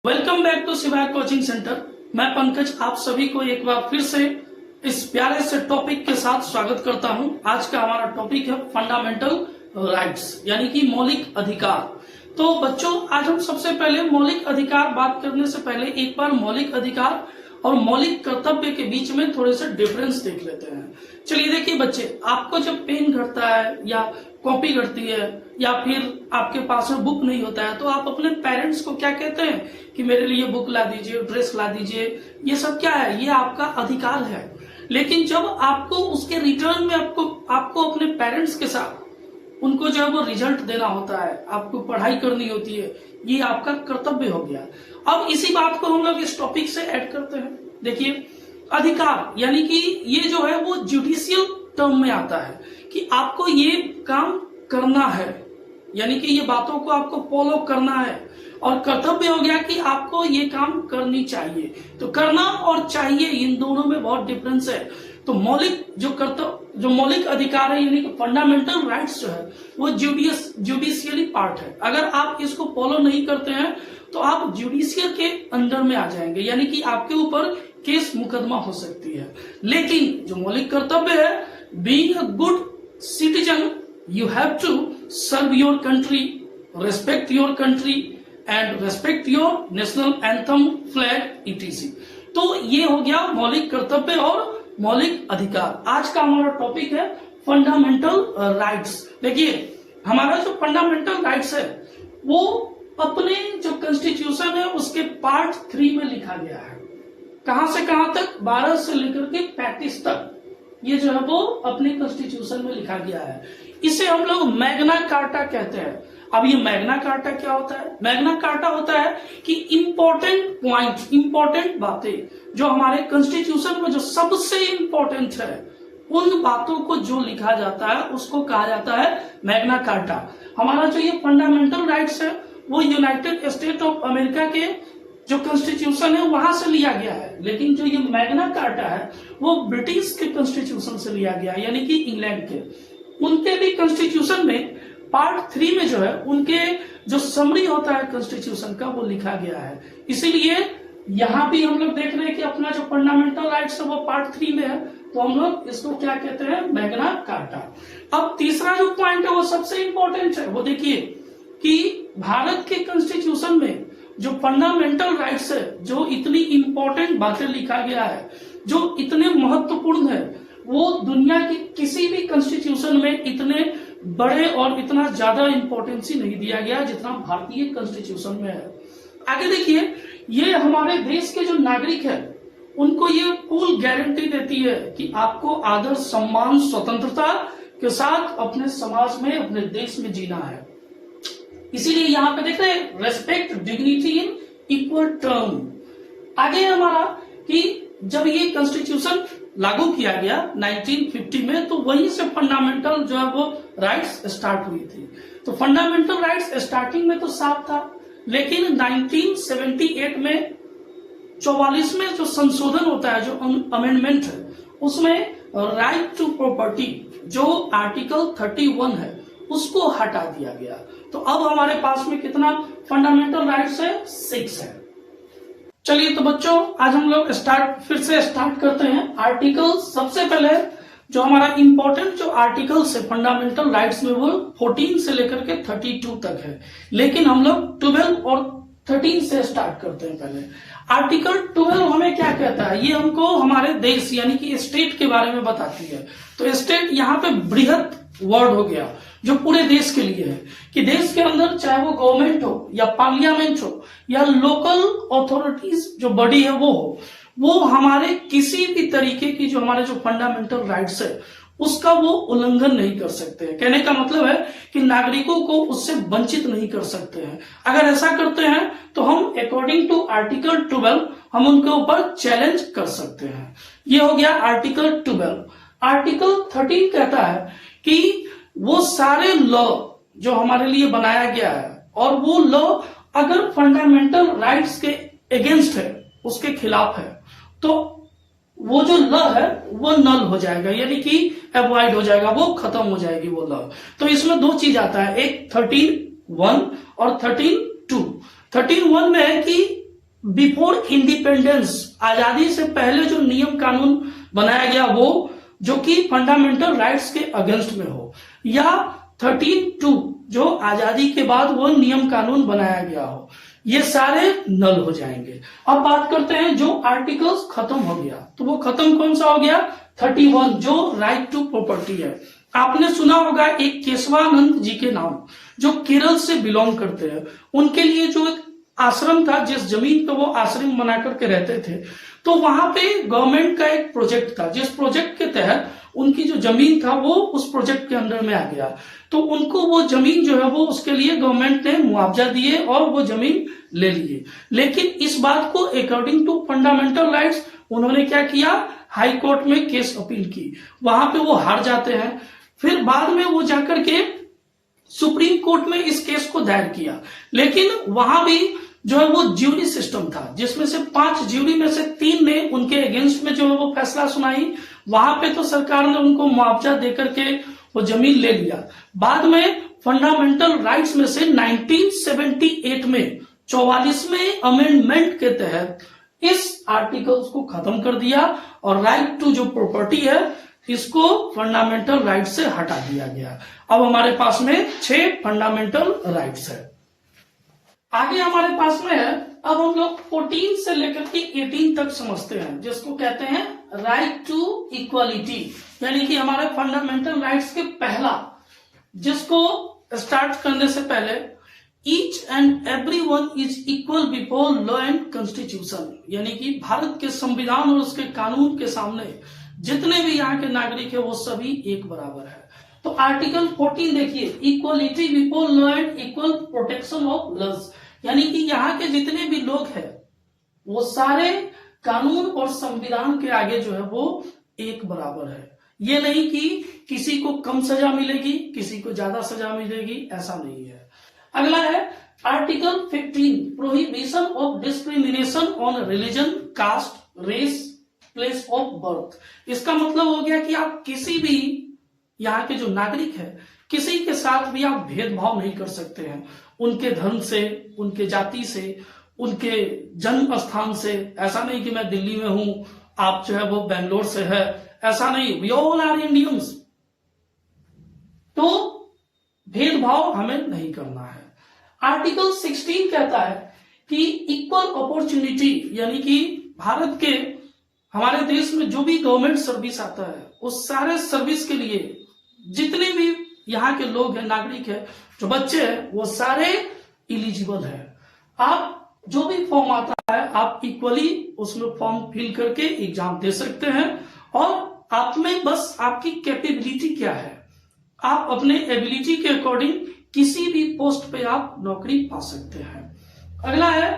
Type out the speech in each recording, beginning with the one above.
Welcome back to शिवाय coaching centre. मैं पंकज आप सभी को एक बार फिर से इस प्यारे से टॉपिक के साथ स्वागत करता हूं। आज का हमारा टॉपिक है फंडामेंटल राइट्स यानी कि मौलिक अधिकार। तो बच्चों, आज हम सबसे पहले मौलिक अधिकार बात करने से पहले एक बार मौलिक अधिकार और मौलिक कर्तव्य के बीच में थोड़े से डिफरेंस देख लेते हैं। चलिए देखिए बच्चे, आपको जब पेन घटता है या कॉपी घटती है या फिर आपके पास में बुक नहीं होता है तो आप अपने पेरेंट्स को क्या कहते हैं कि मेरे लिए बुक ला दीजिए, ड्रेस ला दीजिए। ये सब क्या है? ये आपका अधिकार है। लेकिन जब आपको उसके रिटर्न में आपको अपने पेरेंट्स के साथ उनको जो है वो रिजल्ट देना होता है, आपको पढ़ाई करनी होती है, ये आपका कर्तव्य हो गया। अब इसी बात को हम लोग इस टॉपिक से ऐड करते हैं। देखिए, अधिकार यानी कि ये जो है वो जुडिशियल टर्म में आता है कि आपको ये काम करना है, यानी कि ये बातों को आपको फॉलो करना है। और कर्तव्य हो गया कि आपको ये काम करनी चाहिए। तो करना और चाहिए, इन दोनों में बहुत डिफरेंस है। तो जो मौलिक अधिकार है यानी कि फंडामेंटल राइट्स जो है वो जुडिशियली पार्ट है। अगर आप इसको फॉलो नहीं करते हैं तो आप जुडिशियल के अंडर में आ जाएंगे, यानी कि आपके ऊपर केस मुकदमा हो सकती है। लेकिन जो मौलिक कर्तव्य है, being a good citizen you have to serve your country, respect your country and respect your national anthem, flag etc. तो ये हो गया मौलिक कर्तव्य और मौलिक अधिकार। आज का हमारा टॉपिक है फंडामेंटल राइट्स। देखिए, हमारा जो फंडामेंटल राइट्स है वो अपने जो कॉन्स्टिट्यूशन है उसके पार्ट 3 में लिखा गया है। कहां से कहां तक? 12 से लेकर के 35 तक ये जो है वो अपने कॉन्स्टिट्यूशन में लिखा गया है। इसे हम लोग मैग्ना कार्टा कहते हैं। अब ये मैग्ना कार्टा क्या होता है? मैग्ना कार्टा होता है कि इंपॉर्टेंट पॉइंट, इंपॉर्टेंट बातें जो हमारे कॉन्स्टिट्यूशन में जो सबसे इंपॉर्टेंट है, उन बातों को जो लिखा जाता है उसको कहा जाता है मैग्ना कार्टा। हमारा जो ये फंडामेंटल राइट्स है वो यूनाइटेड स्टेट ऑफ अमेरिका के जो कॉन्स्टिट्यूशन है वहां से लिया गया है। लेकिन जो ये मैग्ना कार्टा है वो ब्रिटिश के कॉन्स्टिट्यूशन से लिया गया, यानी कि इंग्लैंड के। उनके भी कॉन्स्टिट्यूशन में पार्ट 3 में जो है उनके जो समरी होता है कॉन्स्टिट्यूशन का वो लिखा गया है। इसीलिए यहां भी हम लोग देख रहे हैं कि अपना जो फंडामेंटल राइट्स है वो पार्ट 3 में है, तो हम लोग इसको क्या कहते हैं? Magna carta. अब तीसरा जो पॉइंट है वो सबसे इंपॉर्टेंट है। वो देखिए कि भारत के कॉन्स्टिट्यूशन में जो फंडामेंटल राइट्स है, जो इतनी इंपॉर्टेंट बातें लिखा गया है, जो इतने महत्वपूर्ण है, वो दुनिया की किसी भी कॉन्स्टिट्यूशन में इतने बड़े और इतना ज्यादा इंपॉर्टेंस ही नहीं दिया गया जितना भारतीय कॉन्स्टिट्यूशन में है। आगे देखिए, ये हमारे देश के जो नागरिक है उनको ये फुल गारंटी देती है कि आपको आदर, सम्मान, स्वतंत्रता के साथ अपने समाज में, अपने देश में जीना है। इसीलिए यहां पे देख रहे हैं respect dignity in equal term. आगे हमारा कि जब ये कॉन्स्टिट्यूशन लागू किया गया 1950 में, तो वहीं से फंडामेंटल जो है वो राइट्स स्टार्ट हुई थी। तो फंडामेंटल राइट्स स्टार्टिंग में तो साफ था, लेकिन 1978 में 44 में जो संशोधन होता है, जो अमेंडमेंट है, उसमें राइट टू प्रॉपर्टी जो आर्टिकल 31 है उसको हटा दिया गया। तो अब हमारे पास में कितना फंडामेंटल राइट्स है? 6 है। चलिए तो बच्चों, आज हम लोग फिर से स्टार्ट करते हैं। आर्टिकल सबसे पहले जो हमारा इंपॉर्टेंट जो आर्टिकल्स है फंडामेंटल राइट्स में वो 14 से लेकर के 32 तक है, लेकिन हम लोग 12 और 13 से स्टार्ट करते हैं। पहले आर्टिकल 12 हमें क्या कहता है? ये हमको हमारे देश यानी कि स्टेट के बारे में बताती है। तो स्टेट यहाँ पे बृहत वर्ड हो गया जो पूरे देश के लिए है, कि देश के अंदर चाहे वो गवर्नमेंट हो या पार्लियामेंट हो या लोकल अथॉरिटीज जो बॉडी है वो हमारे किसी भी तरीके की जो हमारे जो फंडामेंटल राइट्स है उसका वो उल्लंघन नहीं कर सकते हैं। कहने का मतलब है कि नागरिकों को उससे वंचित नहीं कर सकते हैं। अगर ऐसा करते हैं तो हम अकॉर्डिंग टू आर्टिकल 12 हम उनके ऊपर चैलेंज कर सकते हैं। ये हो गया आर्टिकल 12। आर्टिकल 13 कहता है कि वो सारे लॉ जो हमारे लिए बनाया गया है और वो लॉ अगर फंडामेंटल राइट्स के अगेंस्ट है, उसके खिलाफ है, तो वो जो लॉ है वो नल हो जाएगा, यानी कि अवॉइड हो जाएगा, वो खत्म हो जाएगी वो लॉ। तो इसमें 2 चीज आता है, एक 13(1) और 13(2). 13(1) में है कि बिफोर इंडिपेंडेंस, आजादी से पहले जो नियम कानून बनाया गया वो जो कि फंडामेंटल राइट्स के अगेंस्ट में हो, या 13(2) जो आजादी के बाद वो नियम कानून बनाया गया हो, ये सारे नल हो जाएंगे। अब बात करते हैं जो आर्टिकल्स खत्म हो गया, तो वो खत्म कौन सा हो गया? 31 जो राइट टू प्रॉपर्टी है। आपने सुना होगा एक केशवानंद जी के नाम, जो केरल से बिलोंग करते हैं। उनके लिए जो एक आश्रम था, जिस जमीन पे वो आश्रम बना करके रहते थे, तो वहां पे गवर्नमेंट का एक प्रोजेक्ट था, जिस प्रोजेक्ट के तहत उनकी जो जमीन था वो उस प्रोजेक्ट के अंडर में आ गया। तो उनको वो जमीन जो है वो उसके लिए गवर्नमेंट ने मुआवजा दिए और वो जमीन ले लिए। लेकिन इस बात को अकॉर्डिंग टू फंडामेंटल राइट्स उन्होंने क्या किया? हाई कोर्ट में केस अपील की, वहां पे वो हार जाते हैं। फिर बाद में वो जाकर के सुप्रीम कोर्ट में इस केस को दायर किया, लेकिन वहां भी जो है वो ज्यूरी सिस्टम था, जिसमें से 5 ज्यूरी में से 3 ने उनके अगेंस्ट में जो है वो फैसला सुनाई। वहां पे तो सरकार ने उनको मुआवजा देकर के वो जमीन ले लिया। बाद में फंडामेंटल राइट्स में से 1978 में 44वें अमेंडमेंट के तहत इस आर्टिकल्स को खत्म कर दिया और राइट टू जो प्रॉपर्टी है इसको फंडामेंटल राइट से हटा दिया गया। अब हमारे पास में 6 फंडामेंटल राइट्स है। आगे हमारे पास में है, अब हम लोग 14 से लेकर के 18 तक समझते हैं, जिसको कहते हैं राइट टू इक्वालिटी, यानी कि हमारे फंडामेंटल राइट्स के पहला, जिसको स्टार्ट करने से पहले each and every one is equal before law and constitution, यानी कि भारत के संविधान और उसके कानून के सामने जितने भी यहाँ के नागरिक है वो सभी एक बराबर है। तो आर्टिकल 14 देखिए, equality before law and equal protection of laws, यानी कि यहाँ के जितने भी लोग हैं वो सारे कानून और संविधान के आगे जो है वो एक बराबर है। ये नहीं कि किसी को कम सजा मिलेगी, किसी को ज्यादा सजा मिलेगी, ऐसा नहीं है। अगला है article 15, prohibition of discrimination on religion, caste, race, place of birth. इसका मतलब हो गया कि आप किसी भी यहाँ के जो नागरिक है किसी के साथ भी आप भेदभाव नहीं कर सकते हैं, उनके धर्म से, उनके जाति से, उनके जन्म स्थान से। ऐसा नहीं कि मैं दिल्ली में हूं, आप जो है वो बेंगलोर से है, ऐसा नहीं। We all are Indians. तो भेदभाव हमें नहीं करना है। आर्टिकल 16 कहता है कि इक्वल अपॉर्चुनिटी, यानी कि भारत के, हमारे देश में जो भी गवर्नमेंट सर्विस आता है उस सारे सर्विस के लिए जितने भी यहाँ के लोग हैं, नागरिक है, जो बच्चे हैं, वो सारे इलिजिबल है। आप जो भी फॉर्म आता है आप इक्वली उसमें फॉर्म फिल करके एग्जाम दे सकते हैं, और आप में बस आपकी कैपेबिलिटी क्या है, आप अपने एबिलिटी के अकॉर्डिंग किसी भी पोस्ट पे आप नौकरी पा सकते हैं। अगला है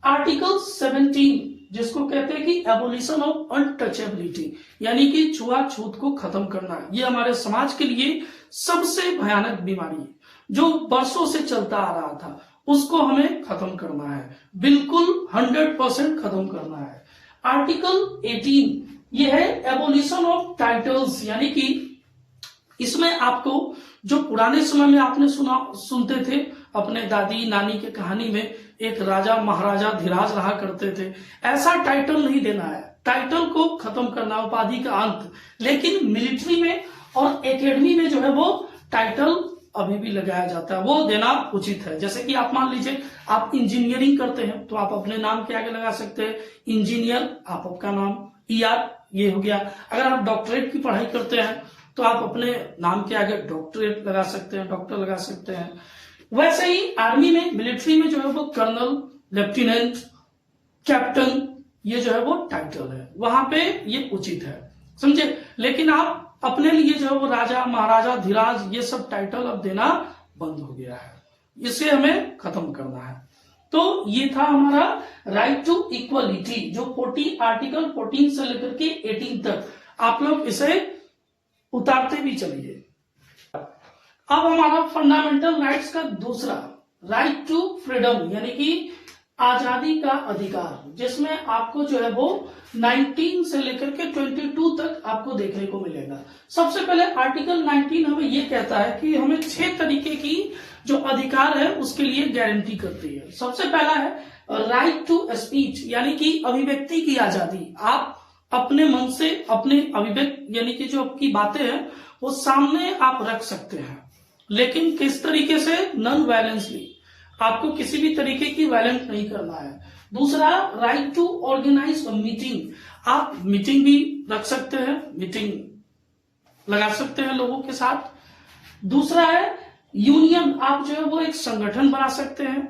आर्टिकल 17, जिसको कहते हैं कि एबोलिशन ऑफ अनटचेबिलिटी, यानी कि छुआछूत को खत्म करना। ये हमारे समाज के लिए सबसे भयानक बीमारी है जो वर्षों से चलता आ रहा था, उसको हमें खत्म करना है, बिल्कुल 100% खत्म करना है। आर्टिकल 18 ये है एबोलिशन ऑफ टाइटल्स, यानी कि इसमें आपको जो पुराने समय में आपने सुनते थे अपने दादी नानी के कहानी में, एक राजा महाराजा धीराज रहा करते थे, ऐसा टाइटल नहीं देना है। टाइटल को खत्म करना, उपाधि का अंत। लेकिन मिलिट्री में और एकेडमी में जो है वो टाइटल अभी भी लगाया जाता है, वो देना उचित है। जैसे कि आप मान लीजिए आप इंजीनियरिंग करते हैं तो आप अपने नाम के आगे लगा सकते हैं इंजीनियर, आप आपका नाम ER, ये हो गया। अगर आप डॉक्टरेट की पढ़ाई करते हैं तो आप अपने नाम के आगे डॉक्टरेट लगा सकते हैं, डॉक्टर लगा सकते हैं। वैसे ही आर्मी में, मिलिट्री में जो है वो कर्नल, लेफ्टिनेंट, कैप्टन, ये जो है वो टाइटल है, वहां पे ये उचित है, समझे। लेकिन आप अपने लिए जो है वो राजा महाराजा धीराज ये सब टाइटल अब देना बंद हो गया है, इसे हमें खत्म करना है। तो ये था हमारा राइट टू इक्वलिटी, जो 40 आर्टिकल 14 से लेकर के 18 तक। आप लोग इसे उतारते भी चलिए। अब हमारा फंडामेंटल राइट्स का दूसरा, राइट टू फ्रीडम, यानी कि आजादी का अधिकार, जिसमें आपको जो है वो 19 से लेकर के 22 तक आपको देखने को मिलेगा। सबसे पहले आर्टिकल 19 हमें ये कहता है कि हमें 6 तरीके की जो अधिकार है उसके लिए गारंटी करती है। सबसे पहला है राइट टू स्पीच यानी कि अभिव्यक्ति की आजादी। आप अपने मन से अपने अभिव्यक्ति यानी कि जो आपकी बातें हैं वो सामने आप रख सकते हैं, लेकिन किस तरीके से? नॉन वायलेंसली। आपको किसी भी तरीके की वायलेंस नहीं करना है। दूसरा, राइट टू ऑर्गेनाइज मीटिंग। आप मीटिंग भी रख सकते हैं, मीटिंग लगा सकते हैं लोगों के साथ। दूसरा है यूनियन, आप जो है वो एक संगठन बना सकते हैं।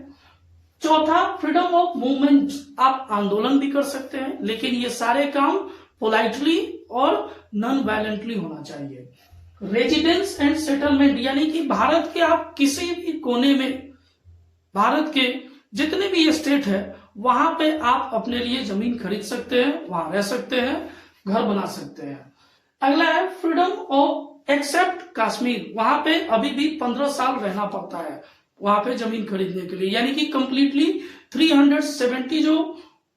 चौथा, फ्रीडम ऑफ मूवमेंट, आप आंदोलन भी कर सकते हैं, लेकिन ये सारे काम पोलाइटली और नॉन वायलेंटली होना चाहिए। रेजिडेंस एंड सेटलमेंट यानी कि भारत के आप किसी भी कोने में, भारत के जितने भी स्टेट है वहां पे आप अपने लिए जमीन खरीद सकते हैं, वहां रह सकते हैं, घर बना सकते हैं। अगला है फ्रीडम ऑफ एक्सेप्ट कश्मीर, वहां पे अभी भी 15 साल रहना पड़ता है वहां पे जमीन खरीदने के लिए, यानी कि कंप्लीटली 370 जो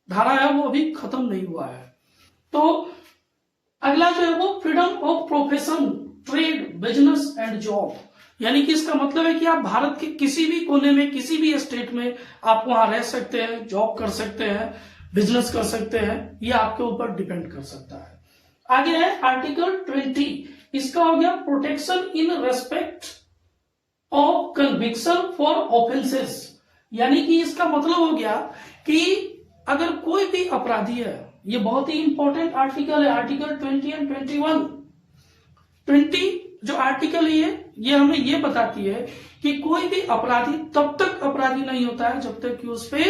धारा है वो अभी खत्म नहीं हुआ है। तो अगला जो है वो freedom of profession, trade, business and job, यानी कि इसका मतलब है कि आप भारत के किसी भी कोने में, किसी भी स्टेट में आप वहां रह सकते हैं, जॉब कर सकते हैं, बिजनेस कर सकते हैं, ये आपके ऊपर डिपेंड कर सकता है। आगे है आर्टिकल 20, इसका हो गया protection in respect of conviction for offences, यानी कि इसका मतलब हो गया कि अगर कोई भी अपराधी है, ये बहुत ही इंपॉर्टेंट आर्टिकल है, आर्टिकल 20 एंड 21। 20 जो आर्टिकल है ये हमें ये बताती है कि कोई भी अपराधी तब तक अपराधी नहीं होता है जब तक कि उस पे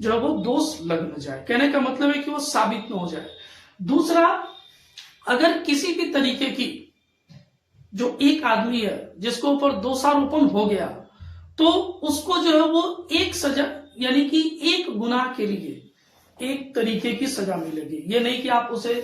जो है वो दोष लग न जाए। कहने का मतलब है कि वो साबित न हो जाए। दूसरा, अगर किसी भी तरीके की जो एक आदमी है जिसको ऊपर दोषारोपण हो गया तो उसको जो है वो एक सजा यानी कि एक गुनाह के लिए एक तरीके की सजा मिलेगी। ये नहीं कि आप उसे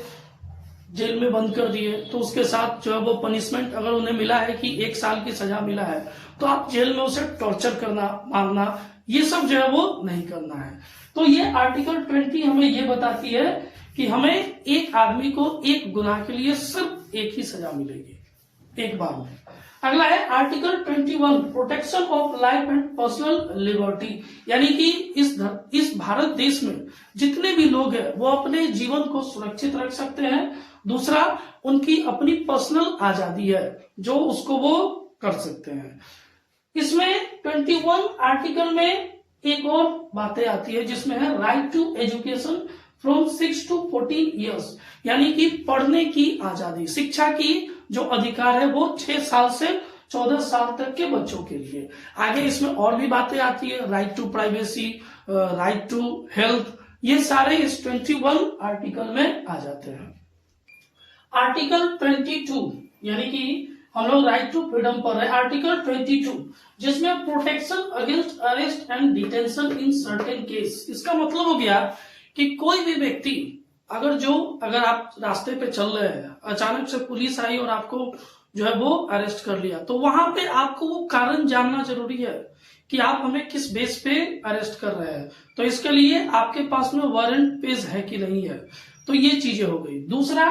जेल में बंद कर दिए तो उसके साथ जो है वो पनिशमेंट, अगर उन्हें मिला है कि 1 साल की सजा मिला है तो आप जेल में उसे टॉर्चर करना, मारना, ये सब जो है वो नहीं करना है। तो ये आर्टिकल 20 हमें ये बताती है कि हमें एक आदमी को एक गुनाह के लिए सिर्फ एक ही सजा मिलेगी, एक बार में। अगला है article 21, protection of life and personal liberty, यानी कि इस भारत देश में जितने भी लोग हैं वो अपने जीवन को सुरक्षित रख सकते हैं। दूसरा, उनकी अपनी पर्सनल आजादी है जो उसको वो कर सकते हैं। इसमें 21 आर्टिकल में एक और बातें आती है जिसमें है right to education from 6 to 14 years, यानी कि पढ़ने की आजादी, शिक्षा की जो अधिकार है वो 6 साल से 14 साल तक के बच्चों के लिए। आगे इसमें और भी बातें आती है, right to privacy, right to health, ये सारे इस 21 आर्टिकल में आ जाते हैं। आर्टिकल 22 यानी कि हम लोग राइट टू फ्रीडम पर है, आर्टिकल 22 जिसमें protection against arrest and detention in certain case. इसका मतलब हो गया कि कोई भी व्यक्ति अगर आप रास्ते पे चल रहे हैं, अचानक से पुलिस आई और आपको जो है वो अरेस्ट कर लिया, तो वहां पे आपको वो कारण जानना जरूरी है कि आप हमें किस बेस पे अरेस्ट कर रहे हैं। तो इसके लिए आपके पास में वारंट पेज है कि नहीं है, तो ये चीजें हो गई। दूसरा,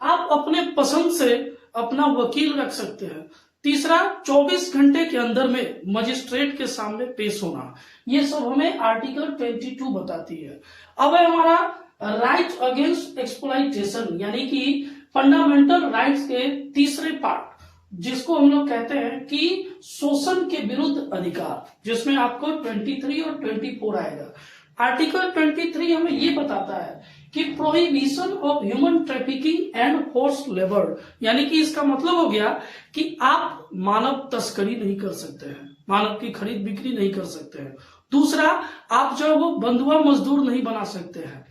आप अपने पसंद से अपना वकील रख सकते हैं। तीसरा, 24 घंटे के अंदर में मजिस्ट्रेट के सामने पेश होना, ये सब हमें आर्टिकल 22 बताती है। अब है हमारा राइट अगेंस्ट एक्सप्लॉइटेशन, यानी कि फंडामेंटल राइट्स के तीसरे पार्ट, जिसको हम लोग कहते हैं कि शोषण के विरुद्ध अधिकार, जिसमें आपको 23 और 24 आएगा। आर्टिकल 23 हमें ये बताता है कि prohibition of human trafficking and force labour, यानी कि इसका मतलब हो गया कि आप मानव तस्करी नहीं कर सकते हैं, मानव की खरीद बिक्री नहीं कर सकते हैं। दूसरा, आप जो है वो बंधुआ मजदूर नहीं बना सकते हैं।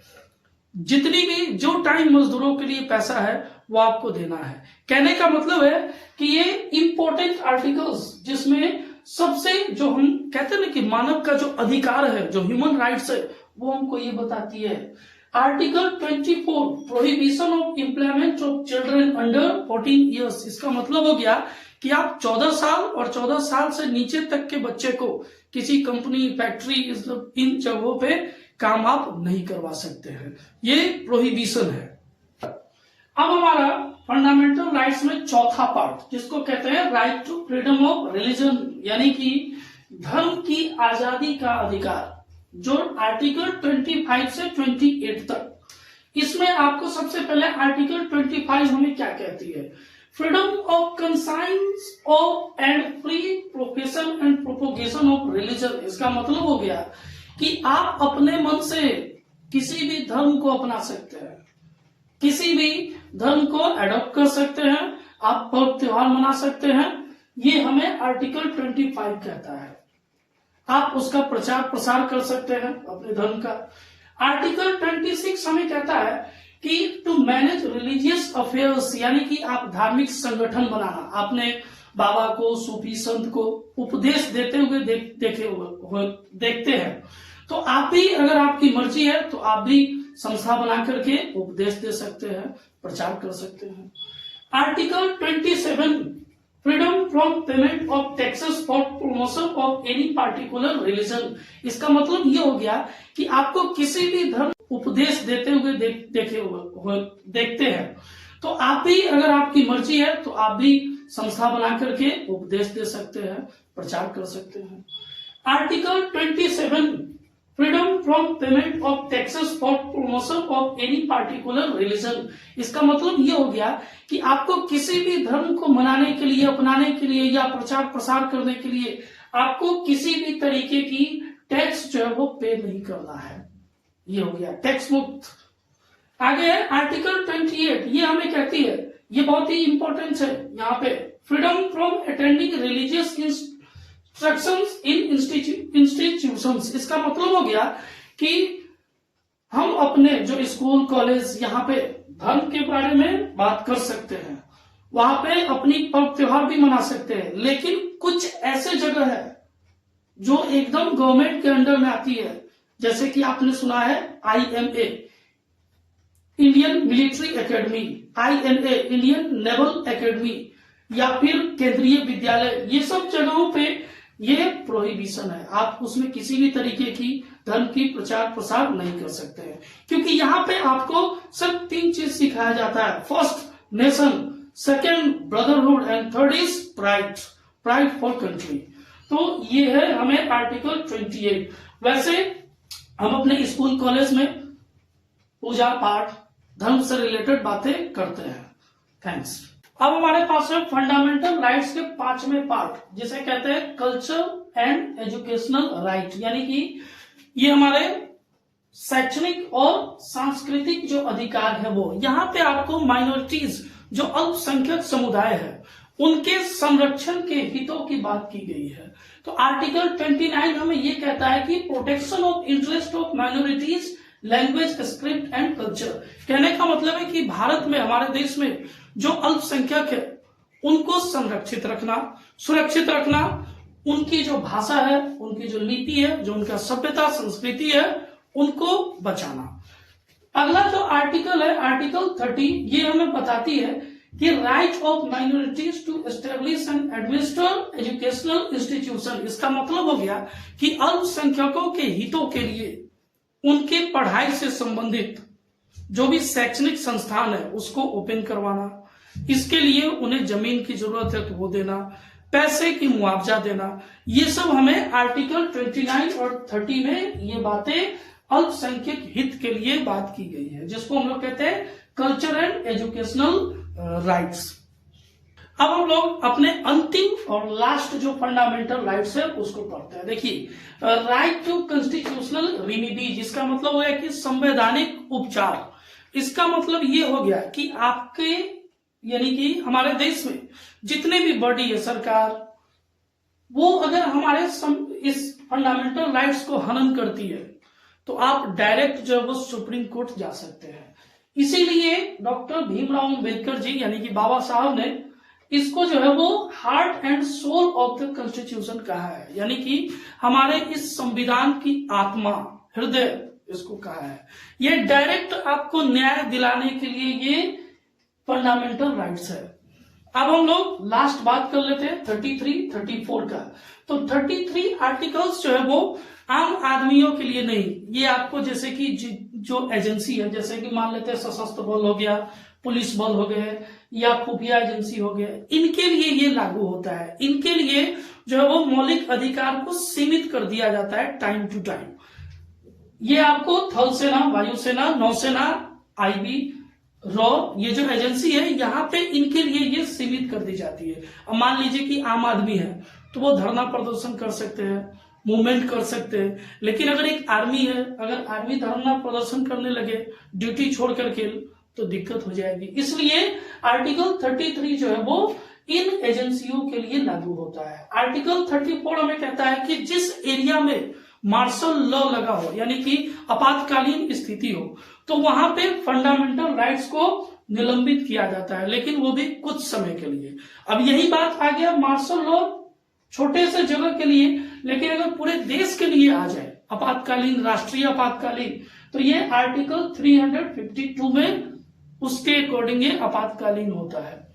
जितनी भी जो टाइम मजदूरों के लिए पैसा है वो आपको देना है। कहने का मतलब है कि ये इंपॉर्टेंट आर्टिकल्स जिसमें सबसे जो हम कहते हैं ना कि मानव का जो अधिकार है, जो ह्यूमन राइट्स है, वो हमको ये बताती है। Article 24, prohibition of employment of children under 14 years, इसका मतलब हो गया कि आप 14 साल और 14 साल से नीचे तक के बच्चे को किसी कंपनी, फैक्ट्री, इन जगहों पे काम आप नहीं करवा सकते हैं, ये प्रोहिबिशन है। अब हमारा फंडामेंटल राइट्स में चौथा पार्ट जिसको कहते हैं right to freedom of religion, यानी कि धर्म की आजादी का अधिकार। जो आर्टिकल 25 से 28 तक, इसमें आपको सबसे पहले आर्टिकल 25 हमें क्या कहती है? Freedom of conscience of and free profession and propagation of religion. इसका मतलब हो गया कि आप अपने मन से किसी भी धर्म को अपना सकते हैं, किसी भी धर्म को एडॉप्ट कर सकते हैं, आप पर्व त्योहार मना सकते हैं। ये हमें आर्टिकल 25 कहता है। आप उसका प्रचार प्रसार कर सकते हैं अपने धर्म का। आर्टिकल 26 हमें कहता है कि टू मैनेज रिलीजियस अफेयर्स, यानी कि आप धार्मिक संगठन बनाना। आपने बाबा को, सूफी संत को उपदेश देते हुए देखते हैं, तो आप भी, अगर आपकी मर्जी है तो आप भी संस्था बना करके उपदेश दे सकते हैं, प्रचार कर सकते हैं। Article 27 freedom from payment of taxes for promotion of any particular religion. इसका मतलब ये हो गया कि आपको किसी भी धर्म उपदेश देते हुए देखते हैं, तो आप भी, अगर आपकी मर्जी है तो आप भी संस्था बना करके उपदेश दे सकते हैं, प्रचार कर सकते हैं। Article 27 freedom from payment of taxes for promotion of any particular religion. इसका मतलब ये हो गया कि आपको किसी भी धर्म को मनाने के लिए, अपनाने के लिए या प्रचार प्रसार करने के लिए आपको किसी भी तरीके की टैक्स जो है वो पे नहीं करना है। ये हो गया टैक्स मुक्त। आगे है आर्टिकल 28, ये हमें कहती है, ये बहुत ही इंपॉर्टेंट है यहाँ पे, freedom from attending religious instructions in institutions. इसका मतलब हो गया कि हम अपने जो स्कूल कॉलेज, यहाँ पे धर्म के बारे में बात कर सकते हैं, वहां पे अपनी पर्व त्योहार भी मना सकते हैं, लेकिन कुछ ऐसे जगह है जो एकदम गवर्नमेंट के अंडर में आती है, जैसे कि आपने सुना है IMA Indian military academy, INA Indian naval academy, या फिर केंद्रीय विद्यालय, ये सब जगहों पे ये प्रोहिबिशन है। आप उसमें किसी भी तरीके की धर्म की प्रचार प्रसार नहीं कर सकते हैं, क्योंकि यहाँ पे आपको सिर्फ 3 चीज सिखाया जाता है। First nation, second brotherhood and third is pride for country. तो ये है हमें आर्टिकल 28। वैसे हम अपने स्कूल कॉलेज में पूजा पाठ, धर्म से रिलेटेड बातें करते हैं। थैंक्स। अब हमारे पास है फंडामेंटल राइट्स के 5वें पार्ट, जिसे कहते हैं कल्चर एंड एजुकेशनल राइट, यानी कि ये हमारे शैक्षणिक और सांस्कृतिक जो अधिकार है वो। यहाँ पे आपको माइनॉरिटीज, जो अल्पसंख्यक समुदाय है, उनके संरक्षण के हितों की बात की गई है। तो आर्टिकल 29 हमें ये कहता है कि protection of interest of minorities, language, script and culture. कहने का मतलब है कि भारत में, हमारे देश में जो अल्पसंख्यक है उनको संरक्षित रखना, सुरक्षित रखना, उनकी जो भाषा है, उनकी जो लिपि है, जो उनका सभ्यता संस्कृति है, उनको बचाना। अगला जो आर्टिकल है, आर्टिकल 30, ये हमें बताती है कि right of minorities to establish and administer educational institution. इसका मतलब हो गया कि अल्पसंख्यकों के हितों के लिए उनके पढ़ाई से संबंधित जो भी शैक्षणिक संस्थान है उसको ओपन करवाना, इसके लिए उन्हें जमीन की जरूरत है तो वो देना, पैसे की मुआवजा देना। ये सब हमें आर्टिकल 29 और 30 में ये बातें अल्पसंख्यक हित के लिए बात की गई है, जिसको हम लोग कहते हैं कल्चर एंड एजुकेशनल राइट्स। अब हम लोग अपने अंतिम और लास्ट जो फंडामेंटल राइट्स है उसको पढ़ते हैं। देखिए, राइट टू कॉन्स्टिट्यूशनल रेमेडी, जिसका मतलब हो गया कि संवैधानिक उपचार। इसका मतलब ये हो गया कि आपके, यानी कि हमारे देश में जितने भी बॉडी है सरकार, वो अगर हमारे इस फंडामेंटल राइट्स को हनन करती है तो आप डायरेक्ट जो है वो सुप्रीम कोर्ट जा सकते हैं। इसीलिए डॉक्टर भीमराव अंबेडकर जी, यानी कि बाबा साहब ने इसको जो है वो heart and soul of the constitution कहा है, यानी कि हमारे इस संविधान की आत्मा, हृदय इसको कहा है। ये डायरेक्ट आपको न्याय दिलाने के लिए ये फंडामेंटल राइट्स है। अब हम लोग लास्ट बात कर लेते हैं 33, 34 का। तो 33 आर्टिकल्स जो है वो आम आदमियों के लिए नहीं, ये आपको जैसे कि जो एजेंसी है, जैसे कि मान लेते हैं सशस्त्र बल हो गया, पुलिस बल हो गए, या खुफिया एजेंसी हो गए, इनके लिए ये लागू होता है। इनके लिए जो है वो मौलिक अधिकार को सीमित कर दिया जाता है टाइम टू टाइम। ये आपको थल सेना, वायुसेना, नौसेना, आईबी, रॉ, ये जो एजेंसी है यहाँ पे इनके लिए ये सीमित कर दी जाती है। अब मान लीजिए कि आम आदमी है तो वो धरना प्रदर्शन कर सकते हैं, मूवमेंट कर सकते हैं, लेकिन अगर एक आर्मी है, अगर आर्मी धरना प्रदर्शन करने लगे ड्यूटी छोड़ करके तो दिक्कत हो जाएगी। इसलिए आर्टिकल 33 जो है वो इन एजेंसियों के लिए लागू होता है। आर्टिकल 34 हमें कहता है कि जिस एरिया में मार्शल लॉ लगा हो, यानी कि आपातकालीन स्थिति हो, तो वहां पे फंडामेंटल राइट्स को निलंबित किया जाता है, लेकिन वो भी कुछ समय के लिए। अब यही बात आ गया मार्शल लॉ छोटे से जगह के लिए, लेकिन अगर पूरे देश के लिए आ जाए आपातकालीन, राष्ट्रीय आपातकालीन, तो ये आर्टिकल 352 में उसके अकॉर्डिंग ये आपातकालीन होता है।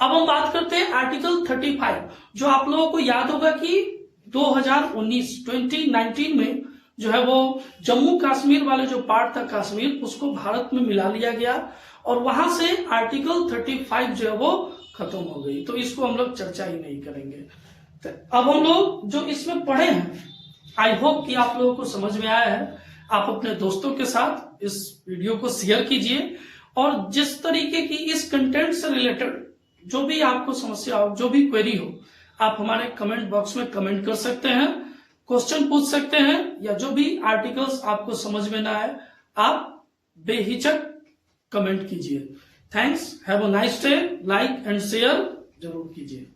अब हम बात करते हैं आर्टिकल 35, जो आप लोगों को याद होगा कि 2019 में जो है वो जम्मू कश्मीर वाले जो पार्ट था कश्मीर, उसको भारत में मिला लिया गया और वहां से आर्टिकल 35 जो है वो खत्म हो गई, तो इसको हम लोग चर्चा ही नहीं करेंगे। तो अब हम लोग जो इसमें पढ़े हैं, आई होप कि आप लोगों को समझ में आया है। आप अपने दोस्तों के साथ इस वीडियो को शेयर कीजिए और जिस तरीके की इस कंटेंट से रिलेटेड जो भी आपको समस्या हो, जो भी क्वेरी हो, आप हमारे कमेंट बॉक्स में कमेंट कर सकते हैं, क्वेश्चन पूछ सकते हैं, या जो भी आर्टिकल्स आपको समझ में ना आए आप बेहिचक कमेंट कीजिए। Thanks, have a nice day, like and share जरूर कीजिए।